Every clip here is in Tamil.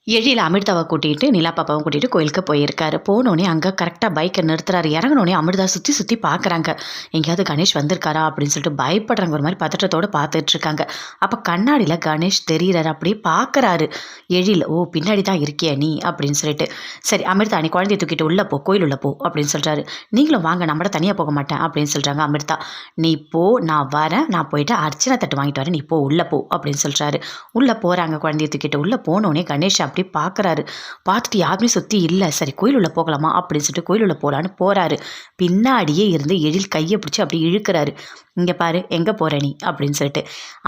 எழில் அமிர்தாவை கூட்டிகிட்டு நிலா பாப்பாவும் கூட்டிகிட்டு கோயிலுக்கு போயிருக்காரு. போனோடனே அங்கே கரெக்டாக பைக்கை நிறுத்துறாரு. இறங்கினோடனே அமிர்தா சுற்றி சுற்றி பார்க்குறாங்க. எங்கேயாவது கணேஷ் வந்திருக்காரா அப்படின்னு சொல்லிட்டு பயப்படுறாங்க. ஒரு மாதிரி பதற்றத்தோடு பார்த்துட்ருக்காங்க. அப்போ கண்ணாடியில் கணேஷ் தெரிகிறாரு. அப்படியே பார்க்குறாரு எழில். ஓ, பின்னாடி தான் இருக்கியா நீ அப்படின்னு சொல்லிட்டு. சரி அமிர்தா, நீ குழந்தைய தூக்கிட்டு உள்ளே போ, கோயில் உள்ள போ அப்படின்னு சொல்கிறாரு. நீங்களும் வாங்க, நம்மள தனியாக போக மாட்டேன் அப்படின்னு சொல்கிறாங்க அமிர்தா. நீ போ, நான் வரேன், நான் போயிட்டு அர்ச்சனை தட்டு வாங்கிட்டு வரேன், நீ போ உள்ளே போ அப்படின்னு சொல்கிறாரு. உள்ளே போகிறாங்க. குழந்தைய தூக்கிட்டு உள்ளே போனோடனே கணேஷ் அப்படி பார்க்குறாரு. பார்த்துட்டு யாருமே சுற்றி இல்லை. சரி கோயில் உள்ள போகலாமா அப்படின்னு சொல்லிட்டு கோயில் உள்ள போகலான்னு போகிறாரு. பின்னாடியே இருந்து எழில் கையை பிடிச்சி அப்படி இழுக்கிறாரு. இங்கே பாரு, எங்கே போகிற நீ அப்படின்னு சொல்லிட்டு.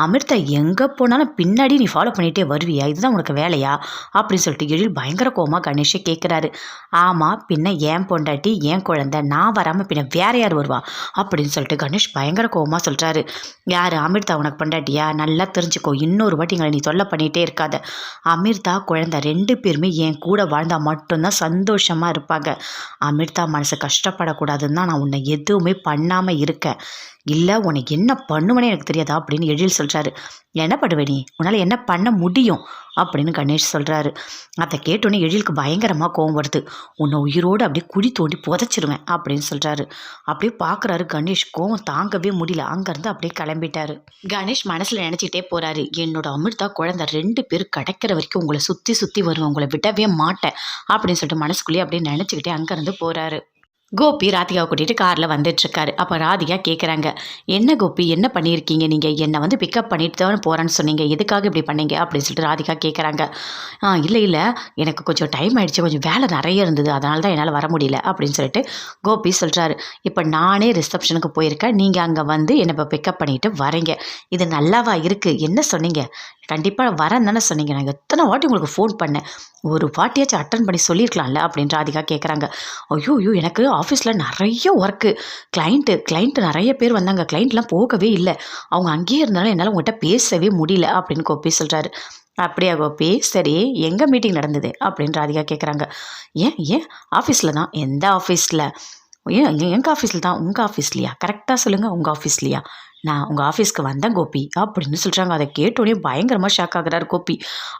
அமிர்தா, எங்கே போனாலும் பின்னாடி நீ ஃபாலோ பண்ணிகிட்டே வருவியா, இதுதான் உனக்கு வேலையா அப்படின்னு சொல்லிட்டு எழில் பயங்கர கோவமாக கணேஷை கேட்குறாரு. ஆமாம், பின்ன ஏன் பொண்டாட்டி ஏன் குழந்தை, நான் வராமல் பின்ன வேற யார் வருவா அப்படின்னு சொல்லிட்டு கணேஷ் பயங்கர கோவமாக சொல்கிறாரு. யார், அமிர்தா உனக்கு பொண்டாட்டியா? நல்லா தெரிஞ்சுக்கோ, இன்னொரு வாட்டி நீ தொல்லை பண்ணிகிட்டே இருக்காத. அமிர்தா குழந்தை ரெண்டு பேருமே என் கூட வாழ்ந்தால் மட்டும்தான் சந்தோஷமாக இருப்பாங்க. அமிர்தா மனசு கஷ்டப்படக்கூடாதுன்னு தான் நான் உன்னை எதுவுமே பண்ணாமல் இருக்கேன். இல்லை உனக்கு என்ன பண்ணுவேனே எனக்கு தெரியாதா அப்படின்னு எழில் சொல்கிறாரு. என்ன பண்ணுவே நீ, உன்னால் என்ன பண்ண முடியும் அப்படின்னு கணேஷ் சொல்கிறாரு. அதை கேட்டோன்னே எழிலுக்கு பயங்கரமாக கோவம் வருது. உன்னை உயிரோடு அப்படியே குழி தோண்டி புதைச்சிருவேன் அப்படின்னு சொல்கிறாரு. அப்படியே பார்க்குறாரு கணேஷ். கோவம் தாங்கவே முடியல. அங்கேருந்து அப்படியே கிளம்பிட்டாரு. கணேஷ் மனசில் நினச்சிக்கிட்டே போகிறாரு. என்னோட அமிர்தா குழந்தை ரெண்டு பேர் கிடைக்கிற வரைக்கும் உங்களை சுற்றி சுற்றி வருவேன், உங்களை விடவே மாட்டேன் அப்படின்னு சொல்லிட்டு மனசுக்குள்ளேயே அப்படியே நினச்சிக்கிட்டே அங்கேருந்து போகிறாரு. கோபி ராதிகாவை கூட்டிகிட்டு காரில் வந்துட்டுருக்காரு. அப்போ ராதிகா கேட்குறாங்க, என்ன கோபி, என்ன பண்ணியிருக்கீங்க நீங்கள்? என்னை வந்து பிக்கப் பண்ணிட்டு தான் போகிறேன்னு சொன்னீங்க, எதுக்காக இப்படி பண்ணீங்க அப்படின்னு சொல்லிட்டு ராதிகா கேட்குறாங்க. இல்லை எனக்கு கொஞ்சம் டைம் ஆகிடுச்சு, கொஞ்சம் வேலை நிறைய இருந்தது, அதனால தான் என்னால் வர முடியல அப்படின்னு சொல்லிட்டு கோபி சொல்கிறாரு. இப்போ நானே ரிசப்ஷனுக்கு போயிருக்கேன், நீங்கள் அங்கே வந்து என்னை இப்போ பிக்கப் பண்ணிட்டு வரீங்க, இது நல்லாவா இருக்குது? என்ன சொன்னீங்க? கண்டிப்பாக வரேன்னு தானே சொன்னீங்க. நான் எத்தனை வாட்டி உங்களுக்கு ஃபோன் பண்ணேன், ஒரு வாட்டியாச்சும் அட்டன் பண்ணி சொல்லியிருக்கலாம்ல அப்படின்னு ராதிகா கேட்குறாங்க. ஐயோ எனக்கு ஆஃபீஸில் நிறைய ஒர்க்கு, கிளைண்ட்டு நிறைய பேர் வந்தாங்க, கிளைண்ட்லாம் போகவே இல்லை, அவங்க அங்கேயே இருந்தாலும் என்னால் உங்கள்கிட்ட பேசவே முடியல அப்படின்னு கோபி சொல்கிறாரு. அப்படியா கோபி, சரி எங்கே மீட்டிங் நடந்தது அப்படின்னு ராதிகா கேட்குறாங்க. ஏன் ஆஃபீஸில் தான். எந்த ஆஃபீஸில்? எங்கள் ஆஃபீஸில் தான். உங்கள் ஆஃபீஸ்லையா? கரெக்டாக சொல்லுங்கள், உங்கள் ஆஃபீஸ்லையா? நான் உங்கள் ஆஃபீஸ்க்கு வந்தேன் கோபி அப்படின்னு சொல்கிறாங்க. அதை கேட்டோடனே பயங்கரமாக ஷாக் ஆகுறாரு கோபி.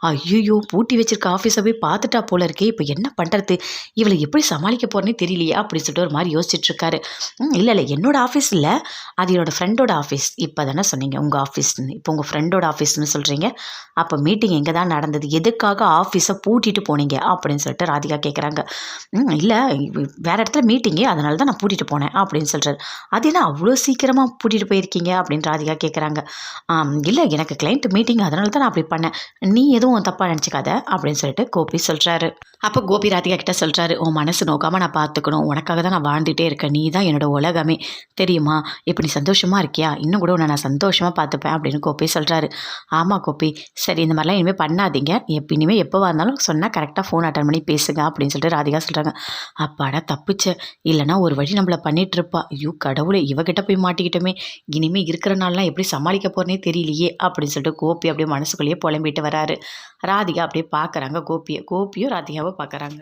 ஐயோ, பூட்டி வச்சிருக்க ஆஃபீஸை போய் பார்த்துட்டா போல இருக்கே, இப்போ என்ன பண்ணுறது, இவளை எப்படி சமாளிக்க போகிறேன்னே தெரியலையே அப்படின்னு சொல்லிட்டு ஒரு மாதிரி யோசிச்சுட்ருக்காரு. இல்லை என்னோடய ஆஃபீஸ் இல்லை, அது என்னோடய ஃப்ரெண்டோட ஆஃபீஸ். இப்போ தானே சொன்னீங்க உங்கள் ஆஃபீஸ்ன்னு, இப்போ உங்கள் ஃப்ரெண்டோட ஆஃபீஸ்ன்னு சொல்கிறீங்க. அப்போ மீட்டிங் எங்கே தான் நடந்தது, எதுக்காக ஆஃபீஸை பூட்டிட்டு போனீங்க அப்படின்னு சொல்லிட்டு ராதிகா கேட்குறாங்க. இல்லை வேறு இடத்துல மீட்டிங்கே, அதனால தான் நான் பூட்டிட்டு போனேன் அப்படின்னு சொல்கிறாரு. அது என்ன அவ்வளோ சீக்கிரமாக பூட்டிட்டு போயிருக்கீங்க அப்படின்னு ராதிகா கேட்குறாங்க. இல்லை எனக்கு கிளைண்ட் மீட்டிங், அதனால தான் நான் அப்படி பண்ணேன், நீ எதுவும் தப்பாக நினச்சிக்காத அப்படின்னு சொல்லிட்டு கோபி சொல்கிறாரு. அப்போ கோபி ராதிகா கிட்ட சொல்கிறாரு, உன் மனசு நோக்காமல் நான் பார்த்துக்கணும், உனக்காக தான் நான் வாழ்ந்துகிட்டே இருக்கேன், நீ தான் என்னோட உலகமே தெரியுமா, இப்போ நீ சந்தோஷமாக இருக்கியா, இன்னும் கூட உன்னை நான் சந்தோஷமாக பார்த்துப்பேன் அப்படின்னு கோபி சொல்கிறாரு. ஆமாம் கோபி, சரி இந்த மாதிரிலாம் இனிமேல் பண்ணாதீங்க, இனிமேல் எப்போவா இருந்தாலும் சொன்னால் கரெக்டாக ஃபோன் அட்டன் பண்ணி பேசுங்க அப்படின்னு சொல்லிட்டு ராதிகா சொல்கிறாங்க. அப்பாடா தப்பிச்ச, இல்லைனா ஒரு வழி நம்மளை பண்ணிகிட்டு இருப்பா. ஐயோ கடவுளே, இவகிட்ட போய் மாட்டிக்கிட்டோமே, இனிமேல் இருக்கிற நாள்லாம் எப்படி சமாளிக்க போகிறனே தெரியலையே அப்படின்னு சொல்லிட்டு கோபி அப்படியே மனசுக்குள்ளேயே புலம்பிட்டு வராரு. ராதிகா அப்படியே பார்க்குறாங்க கோபியும் ராதிகாவை பார்க்குறாங்க.